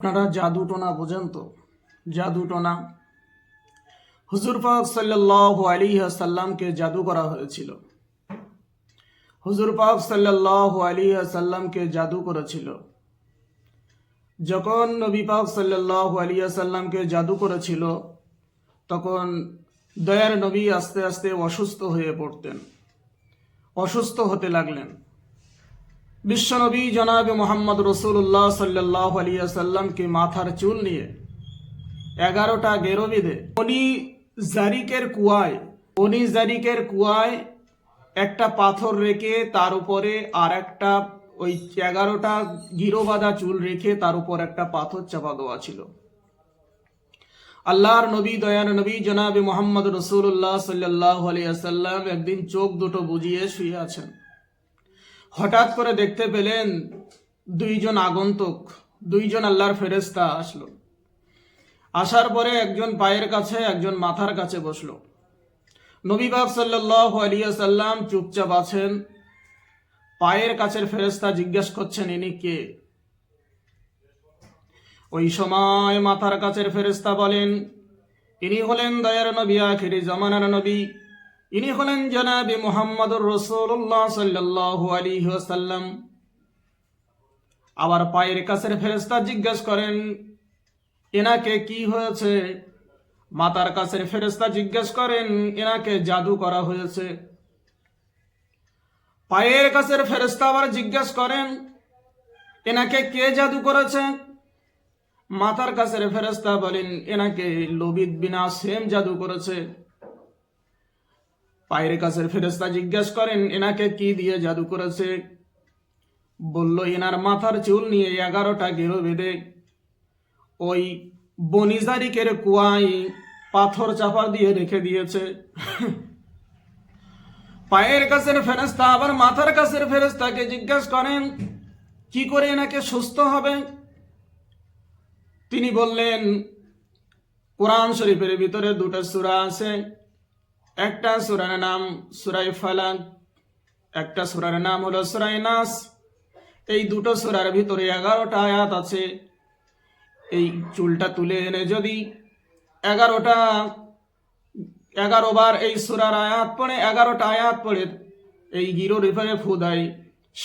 আপনারা জাদু টোনা বোঝেন তো? জাদু টোনা হুজুর পাক সাল্লাল্লাহু আলাইহি ওয়াসাল্লামকে জাদু করা হয়েছিল। হুজুর পাক সাল্লাল্লাহু আলাইহি ওয়াসাল্লামকে জাদু করেছিল। যখন নবী পাক সাল্লাল্লাহু আলাইহি ওয়াসাল্লামকে জাদু করেছিল, তখন দয়ার নবী আস্তে আস্তে অসুস্থ হয়ে পড়তেন, অসুস্থ হতে লাগলেন। বিশ্বনবী জনাবে মুহাম্মদ রাসূলুল্লাহ সাল্লাল্লাহু আলাইহি ওয়াসাল্লামকে মাথার চুল নিয়ে 11টা গেরো বেঁধে বনি জারিকের কুয়ায় একটা পাথর রেখে তার উপরে আর একটা ওই 11টা গিরো বাঁধা চুল রেখে তার উপর একটা পাথর চাপা দেওয়া ছিল। আল্লাহর নবী দয়ার নবী জনাবে মুহাম্মদ রাসূলুল্লাহ সাল্লাল্লাহু আলাইহি ওয়াসাল্লাম একদিন চোখ দুটো বুজিয়ে শুয়ে আছেন। হঠাৎ করে দেখতে পেলেন দুইজন আগন্তুক, দুইজন আল্লাহর ফেরেশতা আসলো। আসার পরে একজন পায়ের কাছে, একজন মাথার কাছে বসলো। নবী পাক সাল্লাল্লাহু আলাইহি ওয়াসাল্লাম চুপচাপ আছেন। পায়ের কাছের ফেরেশতা জিজ্ঞেস করছেন, ইনি কে? ওই সময় মাথার কাছের ফেরেশতা বলেন, ইনি হলেন দয়ার নবী, আখিরি জামানার নবী, ইনি হলেন জনাবে মুহাম্মদুর রাসূলুল্লাহ সাল্লাল্লাহু আলাইহি ওয়াসাল্লাম। আবার পায়ের কাছের ফেরেশতা জিজ্ঞেস করেন, এনাকে কি হয়েছে? মাথার কাছের ফেরেশতা জিজ্ঞেস করেন, এনাকে জাদু করা হয়েছে। পায়ের কাছের ফেরেশতা আবার জিজ্ঞেস করেন, এনাকে কে জাদু করেছে? মাথার কাছের ফেরেশতা বলেন, এনাকে লবিদ বিন আসেম জাদু করেছে। পায়ের কাছের ফেরেশতা জিজ্ঞেস করেন, এনাকে কি দিয়ে জাদু করেছে? বলল, এনার মাথার চুল নিয়ে 11টা গেরো বেঁধে ওই বনি জারিকের কুয়ায় পাথর চাপা দিয়ে রেখে দিয়েছে। পায়ের কাছের ফেরেশতা আবার মাথার কাছের ফেরেশতাকে জিজ্ঞেস করেন, কি করে এনাকে সুস্থ হবে? তিনি বললেন, কোরআন শরীফের ভিতরে 2টা সূরা আছে। একটা সূরার নাম সূরা ফালাক, একটা সূরার নাম হলো সূরা নাস। এই 2টো সূরার ভিতরে 11টা আয়াত আছে। এই চুলটা তুলে এনে যদি 11 বার এই সূরার আয়াত পড়ে, 11টা আয়াত পড়ে এই গিরোর উপরে ফু দেয়,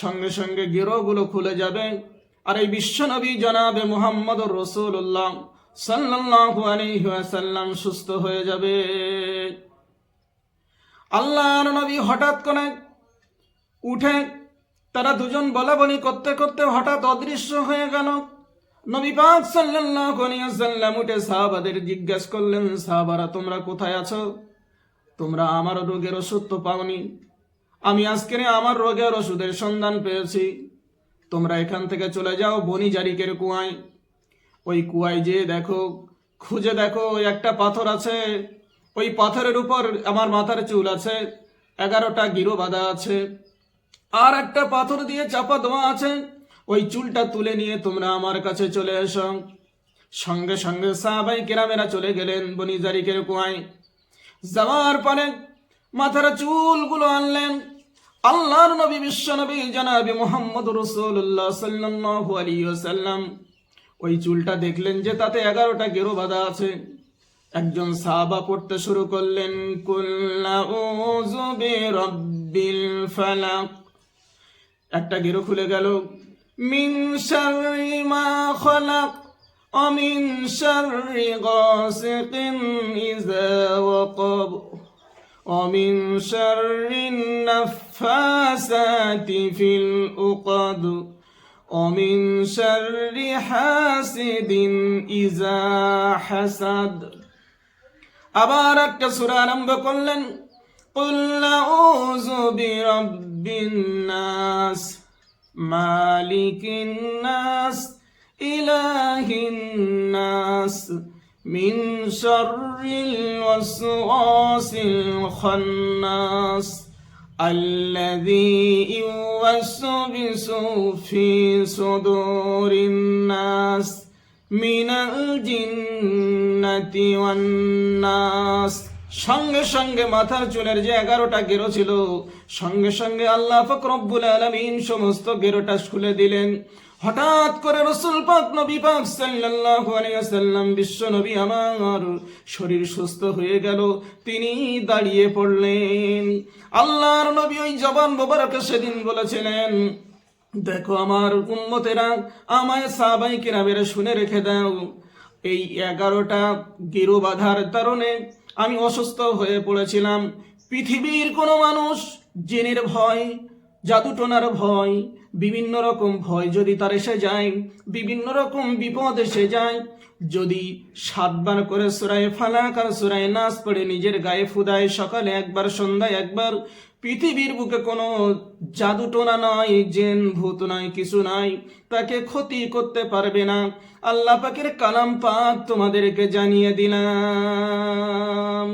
সঙ্গে সঙ্গে গিরোগুলো খুলে যাবে। আর এই বিশ্বনবী জনাবে মুহাম্মদুর রাসূলুল্লাহ সাল্লাল্লাহু আলাইহি ওয়াসাল্লাম সুস্থ হয়ে যাবে। আল্লাহর নবী হঠাৎ করে উঠে, তারা দুজন বলাবলি করতে করতে হঠাৎ অদৃশ্য হয়ে গেল। নবী পাক সাল্লাল্লাহু আলাইহি ওয়াসাল্লাম উঠে সাহাবাদের জিজ্ঞেস করলেন, সাহাবারা তোমরা কোথায় আছো? তোমরা আমার রোগের ওষুধ তো পাওনি। আমি আজকে আমার রোগের ওষুধের সন্ধান পেয়েছি। তোমরা এখান থেকে চলে যাও বনি জারিকের কুয়ায়। ওই কুয়ায় যেয়ে দেখো, খুঁজে দেখো, ওই একটা পাথর আছে। ওই পাথরের উপর আমার মাথার চুল আছে, 11টা গিরো বাঁধা আছে, আর একটা পাথর দিয়ে চাপা দেওয়া আছে। ওই চুলটা তুলে নিয়ে তোমরা আমার কাছে চলে এসো। সঙ্গে সঙ্গে সাহাবাই কেরামেরা চলে গেলেন বনি জারিকের কুয়ায়। যাওয়ার পরে মাথার চুলগুলো আনলেন। আল্লাহর নবী বিশ্বনবী জনাবে মুহাম্মদুর রাসূলুল্লাহ সাল্লাল্লাহু আলাইহি ওয়াসাল্লাম ওই চুলটা দেখলেন যে তাতে 11টা গেরো বাঁধা আছে। একজন সাহাবা পড়তে শুরু করলেন, কুল আউযু বিরাব্বিল ফালাক। একটা গেরো খুলে গেল, মিন শাররি মা খালাক ওয়া মিন শাররি গাসিকিন ইযা ওয়াকাব ওয়া মিন শাররিন নাফাসাতি ফিল উকাদ ওয়া মিন শাররি হাসিদিন ইযা হাসাদ। আবার একটা সূরা আরম্ভ করলেন, কুল আউযু বিরাব্বিন নাস মালিকিন নাস ইলাহিন নাস মিন শাররিল ওয়াসওয়াসিল খান্নাস আল্লাযী ইউওয়াসবিসু ফি সুদুরিন নাস মিনাল জিন্নাতি ওয়ান নাস। সঙ্গে সঙ্গে মাথার চুলের যে 11টা গেরো ছিল, সঙ্গে সঙ্গে আল্লাহ পাক রব্বুল আলামিন সমস্ত গেরোটা খুলে দিলেন। হঠাৎ করে রাসূল পাক নবী পাক সাল্লাল্লাহু আলাইহি ওয়াসাল্লাম বিশ্ব নবী আমার শরীর সুস্থ হয়ে গেল, তিনি দাঁড়িয়ে পড়লেন। আল্লাহর নবী ওই জবান মোবারকে সেদিন বলেছিলেন, দেখো আমার উম্মতেরা, আমায় সাহাবায়ে কেরামের শুনে রেখে দাও, এই 11টা গিরু বাঁধার কারণে আমি অসুস্থ হয়ে পড়েছিলাম। পৃথিবীর কোনো মানুষ জিনের ভয়, জাদুটোনার ভয়, বিভিন্ন রকম ভয় যদি তার এসে যায়, বিভিন্ন রকম বিপদ এসে যায়, যদি 7বার করে সূরা ফালাক আর সূরা নাস পড়ে নিজের গায়ে ফুদায়, সকালে একবার সন্ধ্যায় একবার, পৃথিবীর বুকে কোনো জাদুটোনা নয়, জিন ভূত নয়, কিছু নাই, তাকে ক্ষতি করতে পারবে না। আল্লাহ পাকের কালাম পাক তোমাদেরকে জানিয়ে দিলাম।